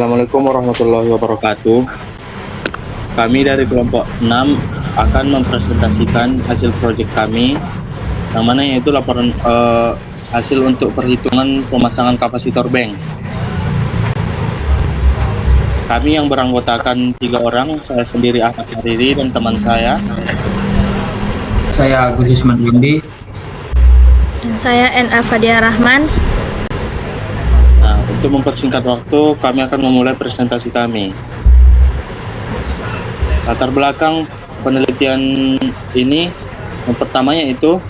Assalamualaikum warahmatullahi wabarakatuh. Kami dari kelompok 6 akan mempresentasikan hasil proyek kami, yang mana yaitu laporan hasil untuk perhitungan pemasangan kapasitor bank. Kami yang beranggotakan 3 orang, saya sendiri Ahmad Hariri dan teman saya. Saya Agus Isman Windi. Dan saya N.A. Fadia Rahman. Nah, untuk mempersingkat waktu, kami akan memulai presentasi kami. Latar belakang penelitian ini, yang pertamanya itu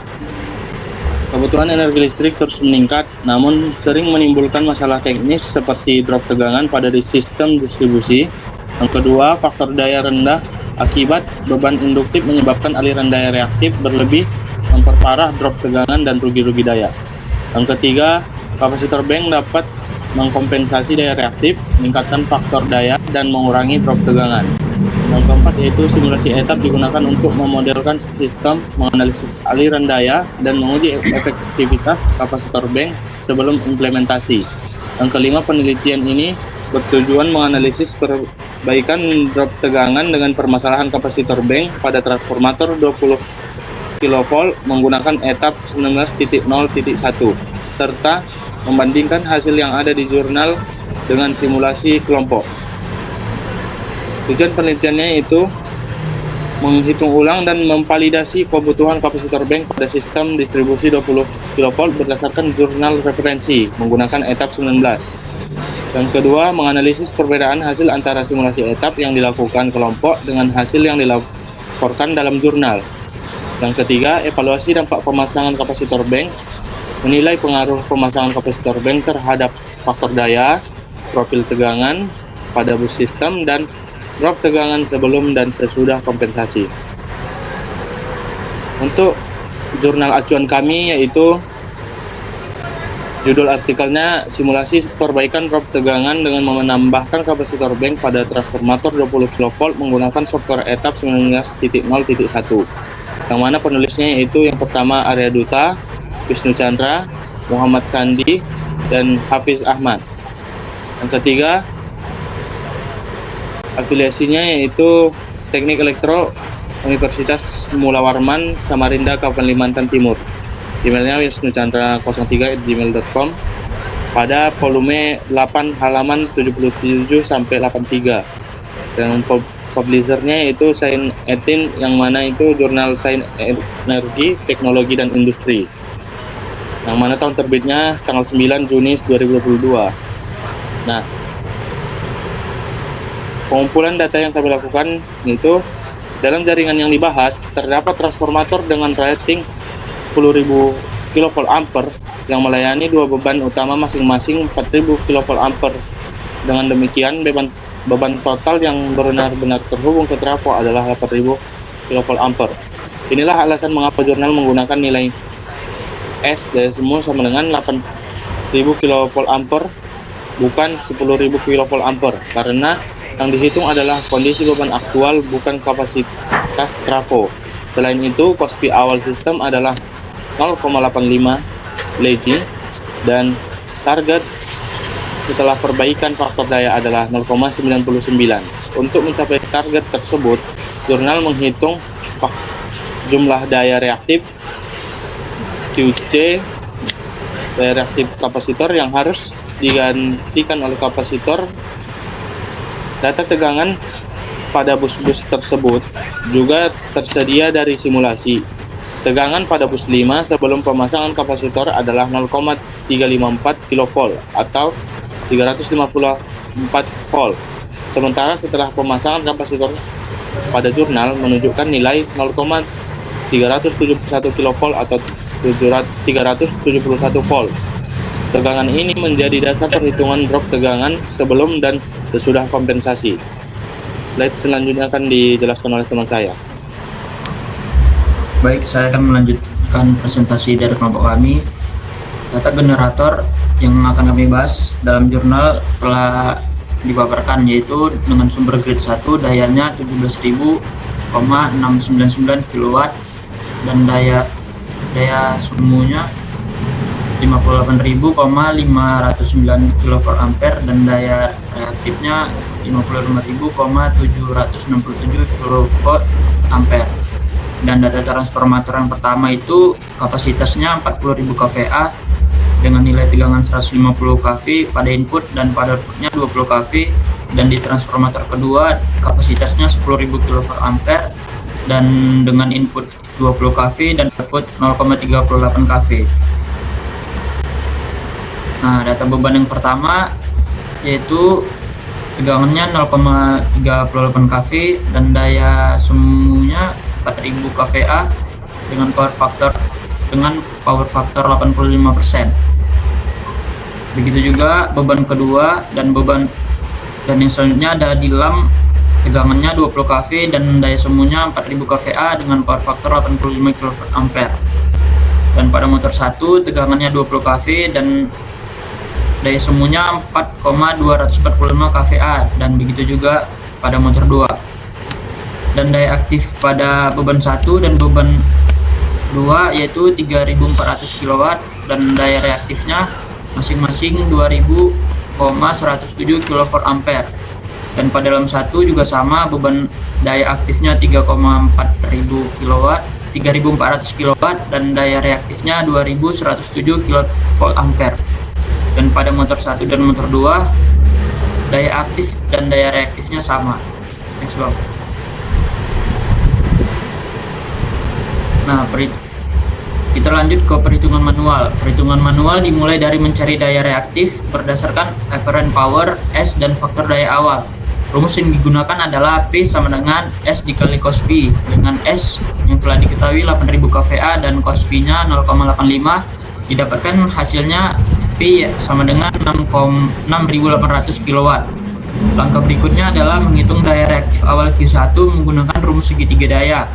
kebutuhan energi listrik terus meningkat, namun sering menimbulkan masalah teknis seperti drop tegangan pada sistem distribusi. Yang kedua, faktor daya rendah akibat beban induktif menyebabkan aliran daya reaktif berlebih, memperparah drop tegangan dan rugi-rugi daya. Yang ketiga, kapasitor bank dapat mengkompensasi daya reaktif, meningkatkan faktor daya, dan mengurangi drop tegangan. Yang keempat yaitu simulasi etap digunakan untuk memodelkan sistem, menganalisis aliran daya, dan menguji efektivitas kapasitor bank sebelum implementasi. Yang kelima, penelitian ini bertujuan menganalisis perbaikan drop tegangan dengan permasalahan kapasitor bank pada transformator 20 kV menggunakan etap 19.0.1 serta membandingkan hasil yang ada di jurnal dengan simulasi kelompok. Tujuan penelitiannya yaitu menghitung ulang dan memvalidasi kebutuhan kapasitor bank pada sistem distribusi 20 kV berdasarkan jurnal referensi menggunakan etap 19. Yang kedua, menganalisis perbedaan hasil antara simulasi etap yang dilakukan kelompok dengan hasil yang dilaporkan dalam jurnal. Yang ketiga, evaluasi dampak pemasangan kapasitor bank, menilai pengaruh pemasangan kapasitor bank terhadap faktor daya, profil tegangan pada bus sistem, dan drop tegangan sebelum dan sesudah kompensasi. Untuk jurnal acuan kami yaitu judul artikelnya simulasi perbaikan drop tegangan dengan menambahkan kapasitor bank pada transformator 20 kV menggunakan software etap 19.0.1, yang mana penulisnya yaitu yang pertama Arya Duta, Wisnu Chandra, Muhammad Sandi, dan Hafiz Ahmad. Yang ketiga, afiliasinya yaitu Teknik Elektro Universitas Mula Warman, Samarinda, Kalimantan Timur. Emailnya wisnuchandra03@gmail.com pada volume 8 halaman 77 sampai 83. Dan publishernya yaitu Sains Etin, yang mana itu jurnal Sains Energi, Teknologi, dan Industri. Yang mana tahun terbitnya tanggal 9 Juni 2022. Nah, pengumpulan data yang kami lakukan yaitu dalam jaringan yang dibahas terdapat transformator dengan rating 10.000 kVA yang melayani dua beban utama masing-masing 4.000 kVA. Dengan demikian beban total yang benar-benar terhubung ke trafo adalah 8.000 kVA. Inilah alasan mengapa jurnal menggunakan nilai S daya semu sama dengan 8.000 kVA bukan 10.000 kVA, karena yang dihitung adalah kondisi beban aktual bukan kapasitas trafo. Selain itu, KOSPI awal sistem adalah 0,85 LG dan target setelah perbaikan faktor daya adalah 0,99. Untuk mencapai target tersebut, jurnal menghitung jumlah daya reaktif QC, daya reaktif kapasitor yang harus digantikan oleh kapasitor. Data tegangan pada bus-bus tersebut juga tersedia dari simulasi. Tegangan pada bus 5 sebelum pemasangan kapasitor adalah 0,354 kV atau 354 volt. Sementara setelah pemasangan kapasitor pada jurnal menunjukkan nilai 0,371 kV atau 371 volt. Tegangan ini menjadi dasar perhitungan drop tegangan sebelum dan sesudah kompensasi. Slide selanjutnya akan dijelaskan oleh teman saya. Baik, saya akan melanjutkan presentasi dari kelompok kami. Data generator yang akan kami bahas dalam jurnal telah dipaparkan, yaitu dengan sumber grade 1 dayanya 17.699 kW dan daya semuanya 58.509 kVA dan daya reaktifnya 55.767 kVA. Dan data transformator yang pertama itu kapasitasnya 40.000 kVA dengan nilai tegangan 150 kV pada input dan pada outputnya 20 kV. Dan di transformator kedua kapasitasnya 10.000 kVA dan dengan input 20 kV dan output 0,38 kV. Nah, data beban yang pertama yaitu tegangannya 0,38 kV dan daya semuanya 4000 kVA dengan power factor 85%. Begitu juga beban kedua dan yang selanjutnya ada di lam, tegangannya 20 kV dan daya semuanya 4000 kVA dengan power factor 85 kVA. Dan pada motor 1 tegangannya 20 kV dan daya semuanya 4,245 kVA, dan begitu juga pada motor 2. Dan daya aktif pada beban 1 dan beban 2 yaitu 3400 kW dan daya reaktifnya masing-masing 2000,107 kVA. Dan pada dalam 1 juga sama, beban daya aktifnya 3,400 kW dan daya reaktifnya 2107 kVA. Dan pada motor 1 dan motor 2 daya aktif dan daya reaktifnya sama. Next Bang. Nah, kita lanjut ke perhitungan manual. Perhitungan manual dimulai dari mencari daya reaktif berdasarkan apparent power, S, dan faktor daya awal. Rumus yang digunakan adalah P sama dengan S dikali cos P, dengan S yang telah diketahui 8000 kVA dan cos P-nya 0,85, didapatkan hasilnya P sama dengan 6800 kW. Langkah berikutnya adalah menghitung daya reaktif awal Q1 menggunakan rumus segitiga daya,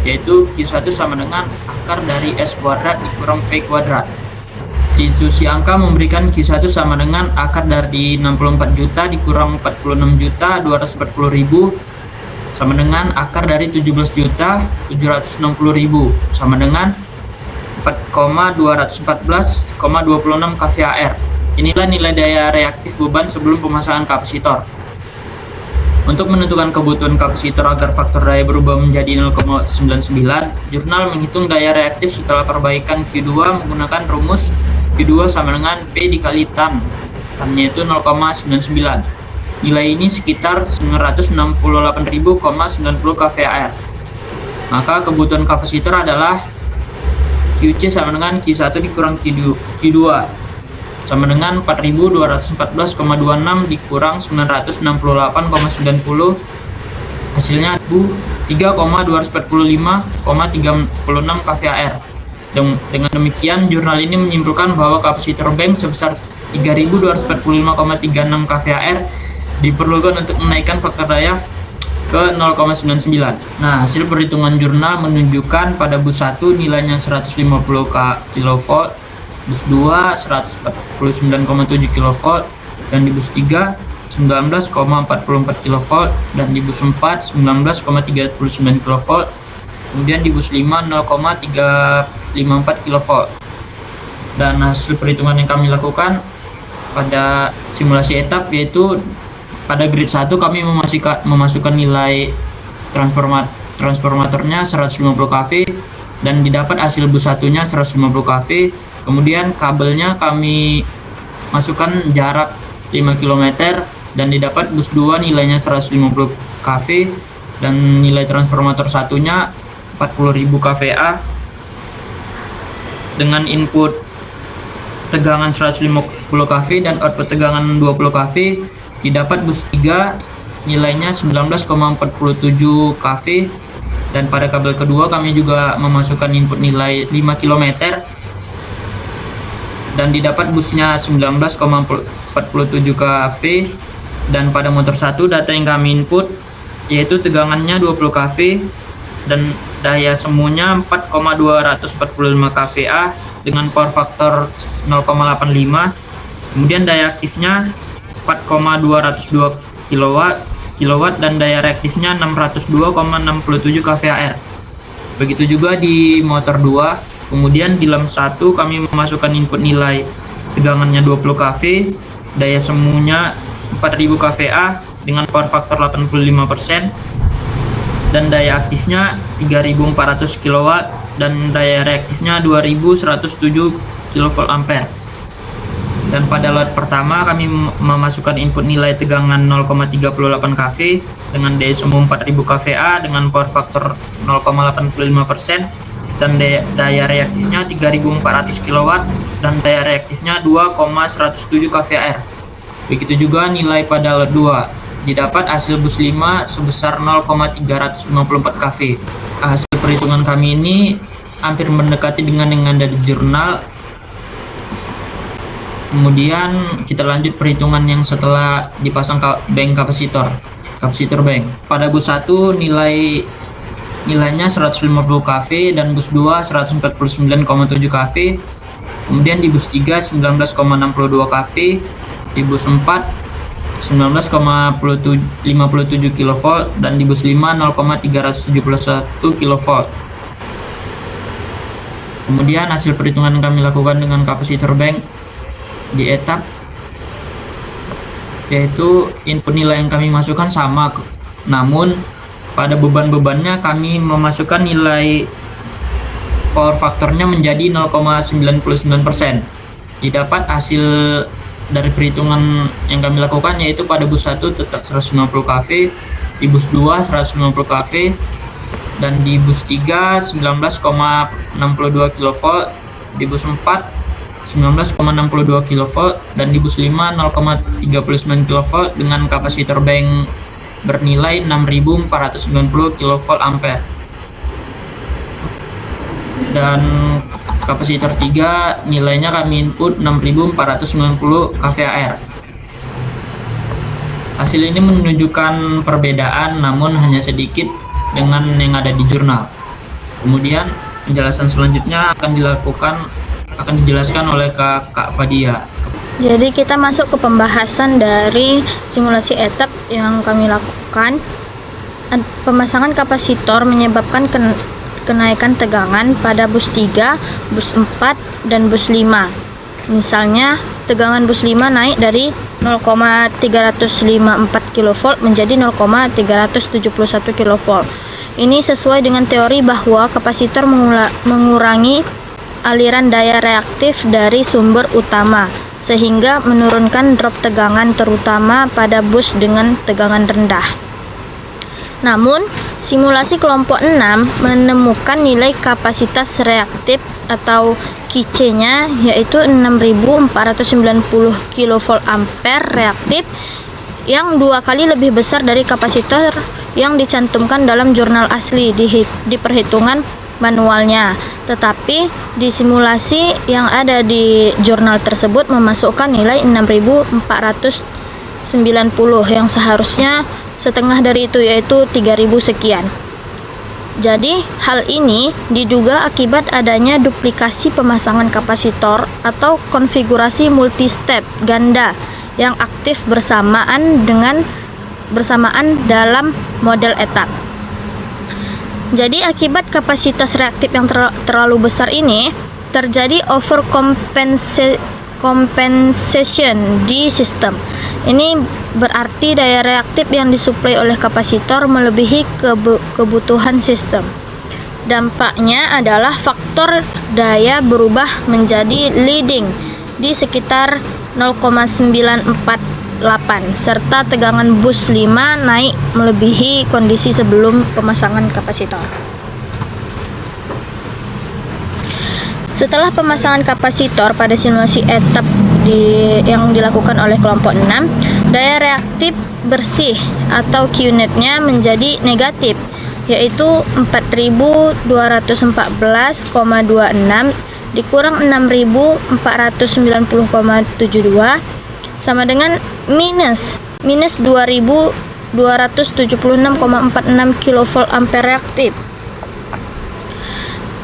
yaitu Q1 sama dengan akar dari S kuadrat dikurang P kuadrat. Institusi angka memberikan Q1 sama dengan akar dari 64 juta dikurang 46.240.000 sama dengan akar dari 17.760.000 sama dengan 4,214,26 kVAR. Inilah nilai daya reaktif beban sebelum pemasangan kapasitor. Untuk menentukan kebutuhan kapasitor agar faktor daya berubah menjadi 0,99, jurnal menghitung daya reaktif setelah perbaikan Q2 menggunakan rumus Q2 sama dengan P dikali tan. Tan-nya itu 0,99. Nilai ini sekitar 968.090 kVAR. Maka kebutuhan kapasitor adalah QC sama dengan Q1 dikurang Q2 sama dengan 4214,26 dikurang 968,90, hasilnya 3,245,36 kVAR. Dengan demikian, jurnal ini menyimpulkan bahwa kapasitor bank sebesar 3245,36 kVAR diperlukan untuk menaikkan faktor daya ke 0,99. Nah, hasil perhitungan jurnal menunjukkan pada bus 1 nilainya 150 kV, bus 2 149,7 kV, dan di bus 3 19,44 kV, dan di bus 4 19,39 kV, kemudian di bus 5 0,354 kV. Dan hasil perhitungan yang kami lakukan pada simulasi etap yaitu pada grid 1 kami memasukkan nilai transformatornya 150 kV dan didapat hasil bus 1-nya 150 kV. Kemudian kabelnya kami masukkan jarak 5 km dan didapat bus 2 nilainya 150 kV dan nilai transformator satunya 40.000 kVA dengan input tegangan 150 kV dan output tegangan 20 kV. Didapat bus 3 nilainya 19,47 kV dan pada kabel kedua kami juga memasukkan input nilai 5 km dan didapat busnya 19,47 kV. Dan pada motor 1 data yang kami input yaitu tegangannya 20 kV dan daya semuanya 4,245 kVA dengan power factor 0,85. Kemudian daya aktifnya 4,202 kW dan daya reaktifnya 602,67 kVAR. Begitu juga di motor 2 Kemudian di lem 1 kami memasukkan input nilai tegangannya 20 kV, daya semunya 4000 kVA dengan power factor 85%, dan daya aktifnya 3400 kW dan daya reaktifnya 2107 kVA. Dan pada load pertama kami memasukkan input nilai tegangan 0,38 kV dengan daya semu 4000 kVA dengan power factor 0,85% dan daya reaktifnya 3400 kW dan daya reaktifnya 2,107 kVAR. Begitu juga nilai pada load 2. Didapat hasil bus 5 sebesar 0,354 kV. Hasil perhitungan kami ini hampir mendekati dengan yang ada di jurnal. Kemudian kita lanjut perhitungan yang setelah dipasang bank kapasitor bank. Pada bus 1 nilainya 150 kV dan bus 2 149,7 kV. Kemudian di bus 3 19,62 kV, di bus 4 19,57 kV dan di bus 5 0,371 kV. Kemudian hasil perhitungan kami lakukan dengan kapasitor bank di etap, yaitu input nilai yang kami masukkan sama, namun pada beban-bebannya kami memasukkan nilai power faktornya menjadi 0,99%. Didapat hasil dari perhitungan yang kami lakukan, yaitu pada bus 1 tetap 150 kV, di bus 2 150 kV, dan di bus 3 19,62 kV, di bus 4 19,62 kV, dan di bus 5 0,39 kV dengan kapasitor bank bernilai 6490 kVA. Dan kapasitor 3 nilainya kami input 6490 kVAR. Hasil ini menunjukkan perbedaan namun hanya sedikit dengan yang ada di jurnal. Kemudian penjelasan selanjutnya akan dijelaskan oleh Kak Fadia. Jadi kita masuk ke pembahasan dari simulasi etap yang kami lakukan. Pemasangan kapasitor menyebabkan kenaikan tegangan pada bus 3, bus 4, dan bus 5. Misalnya, tegangan bus 5 naik dari 0,354 kV menjadi 0,371 kV. Ini sesuai dengan teori bahwa kapasitor mengurangi aliran daya reaktif dari sumber utama, sehingga menurunkan drop tegangan terutama pada bus dengan tegangan rendah. Namun, simulasi kelompok 6 menemukan nilai kapasitas reaktif atau KC-nya yaitu 6490 kVA reaktif yang 2 kali lebih besar dari kapasitor yang dicantumkan dalam jurnal asli di perhitungan manualnya. Tetapi di simulasi yang ada di jurnal tersebut memasukkan nilai 6490 yang seharusnya setengah dari itu, yaitu 3000 sekian. Jadi hal ini diduga akibat adanya duplikasi pemasangan kapasitor atau konfigurasi multi-step ganda yang aktif bersamaan dalam model etap. Jadi akibat kapasitas reaktif yang terlalu besar ini, terjadi overcompensation di sistem. Ini berarti daya reaktif yang disuplai oleh kapasitor melebihi kebutuhan sistem. Dampaknya adalah faktor daya berubah menjadi leading di sekitar 0,948 serta tegangan bus 5 naik melebihi kondisi sebelum pemasangan kapasitor. Setelah pemasangan kapasitor pada simulasi etap yang dilakukan oleh kelompok 6, daya reaktif bersih atau Q-net-nya menjadi negatif, yaitu 4214,26 dikurang 6490,72 sama dengan minus 2276,46 kVA reaktif.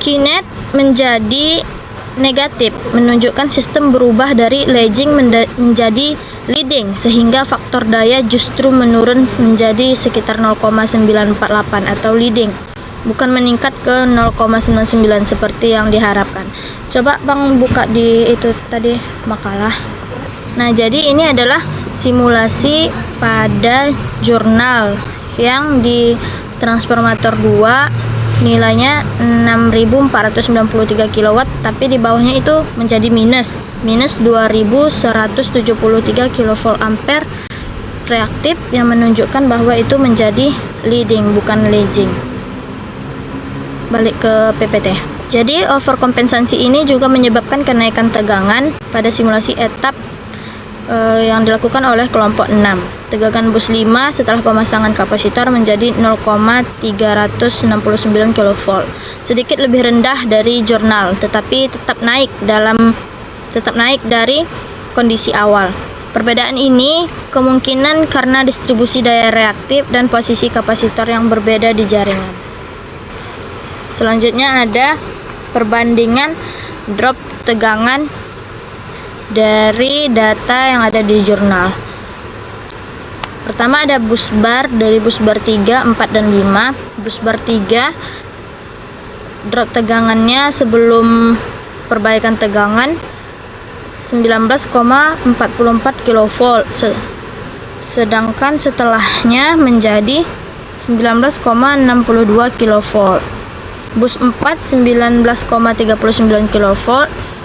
Q-net menjadi negatif, menunjukkan sistem berubah dari lagging menjadi leading, sehingga faktor daya justru menurun menjadi sekitar 0,948 atau leading, bukan meningkat ke 0,99 seperti yang diharapkan. Coba Bang buka di itu tadi makalah. Nah, jadi ini adalah simulasi pada jurnal yang di transformator 2 nilainya 6.493 kW, tapi di bawahnya itu menjadi minus 2.173 kV ampere reaktif, yang menunjukkan bahwa itu menjadi leading bukan lagging. Balik ke PPT. Jadi overkompensasi ini juga menyebabkan kenaikan tegangan pada simulasi etap yang dilakukan oleh kelompok 6. Tegangan bus 5 setelah pemasangan kapasitor menjadi 0,369 kV. Sedikit lebih rendah dari jurnal, tetapi tetap naik dari kondisi awal. Perbedaan ini kemungkinan karena distribusi daya reaktif dan posisi kapasitor yang berbeda di jaringan. Selanjutnya ada perbandingan drop tegangan dari data yang ada di jurnal. Pertama ada bus bar, dari bus bar 3, 4, dan 5. Bus bar 3 drop tegangannya sebelum perbaikan tegangan 19,44 kV, sedangkan setelahnya menjadi 19,62 kV. Bus 4 19,39 kV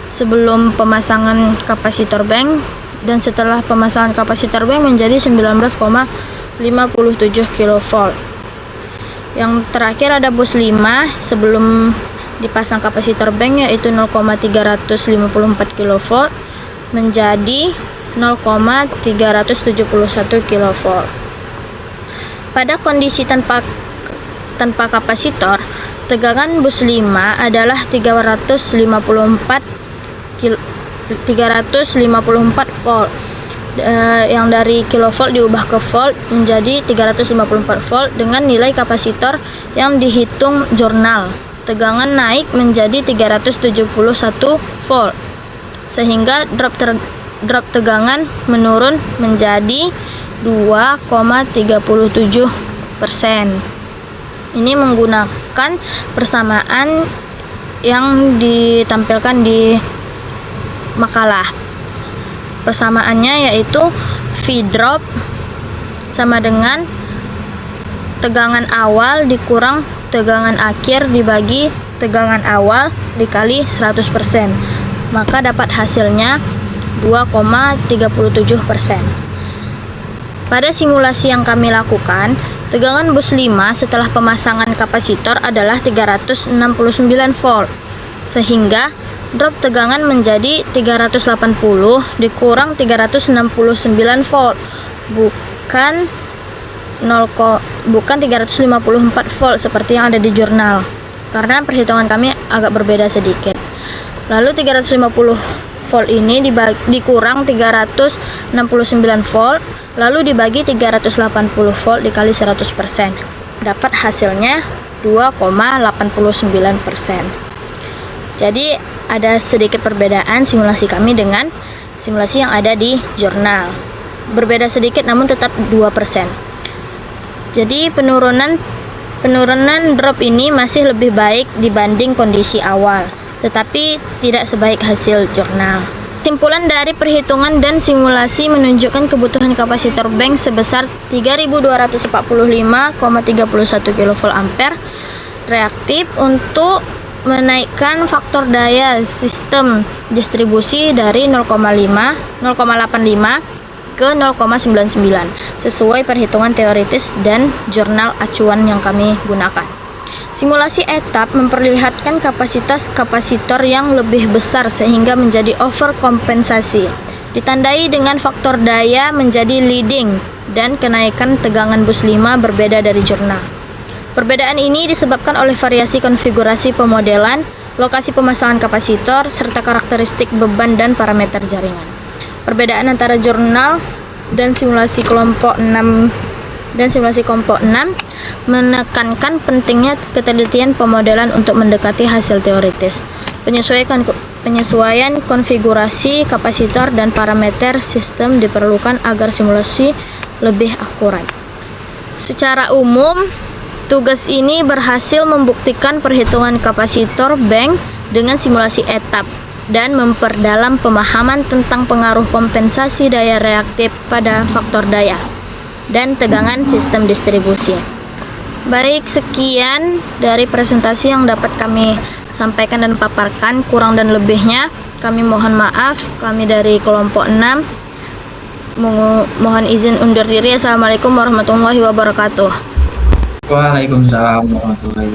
sebelum pemasangan kapasitor bank, dan setelah pemasangan kapasitor bank menjadi 19,57 kV. Yang terakhir ada bus 5 sebelum dipasang kapasitor bank, yaitu 0,354 kV menjadi 0,371 kV. Pada kondisi tanpa kapasitor, tegangan bus 5 adalah 354 volt. Yang dari kilovolt diubah ke volt menjadi 354 volt dengan nilai kapasitor yang dihitung jurnal. Tegangan naik menjadi 371 volt, sehingga drop tegangan menurun menjadi 2,37%. Ini menggunakan persamaan yang ditampilkan di makalah. Persamaannya yaitu V drop sama dengan tegangan awal dikurang tegangan akhir dibagi tegangan awal dikali 100%, maka dapat hasilnya 2,37%. Pada simulasi yang kami lakukan, tegangan bus 5 setelah pemasangan kapasitor adalah 369 volt, sehingga drop tegangan menjadi 380 dikurang 369 volt, bukan 354 volt seperti yang ada di jurnal, karena perhitungan kami agak berbeda sedikit. Lalu 350 volt ini dikurang 369 volt, lalu dibagi 380 volt dikali 100%, dapat hasilnya 2,89%. Jadi ada sedikit perbedaan simulasi kami dengan simulasi yang ada di jurnal. Berbeda sedikit namun tetap 2%. Jadi penurunan drop ini masih lebih baik dibanding kondisi awal, tetapi tidak sebaik hasil jurnal. Kesimpulan dari perhitungan dan simulasi menunjukkan kebutuhan kapasitor bank sebesar 3.245,31 kVA reaktif untuk menaikkan faktor daya sistem distribusi dari 0,85 ke 0,99 sesuai perhitungan teoritis dan jurnal acuan yang kami gunakan. Simulasi etap memperlihatkan kapasitas kapasitor yang lebih besar sehingga menjadi overkompensasi, ditandai dengan faktor daya menjadi leading dan kenaikan tegangan bus 5 berbeda dari jurnal. Perbedaan ini disebabkan oleh variasi konfigurasi pemodelan, lokasi pemasangan kapasitor, serta karakteristik beban dan parameter jaringan. Perbedaan antara jurnal dan simulasi kelompok 6 menekankan pentingnya ketelitian pemodelan untuk mendekati hasil teoritis. Penyesuaian konfigurasi kapasitor dan parameter sistem diperlukan agar simulasi lebih akurat. Secara umum, tugas ini berhasil membuktikan perhitungan kapasitor bank dengan simulasi etap dan memperdalam pemahaman tentang pengaruh kompensasi daya reaktif pada faktor daya dan tegangan sistem distribusi. Baik, sekian dari presentasi yang dapat kami sampaikan dan paparkan. Kurang dan lebihnya kami mohon maaf. Kami dari kelompok 6 mohon izin undur diri. Assalamualaikum warahmatullahi wabarakatuh. Waalaikumsalam warahmatullahi wabarakatuh.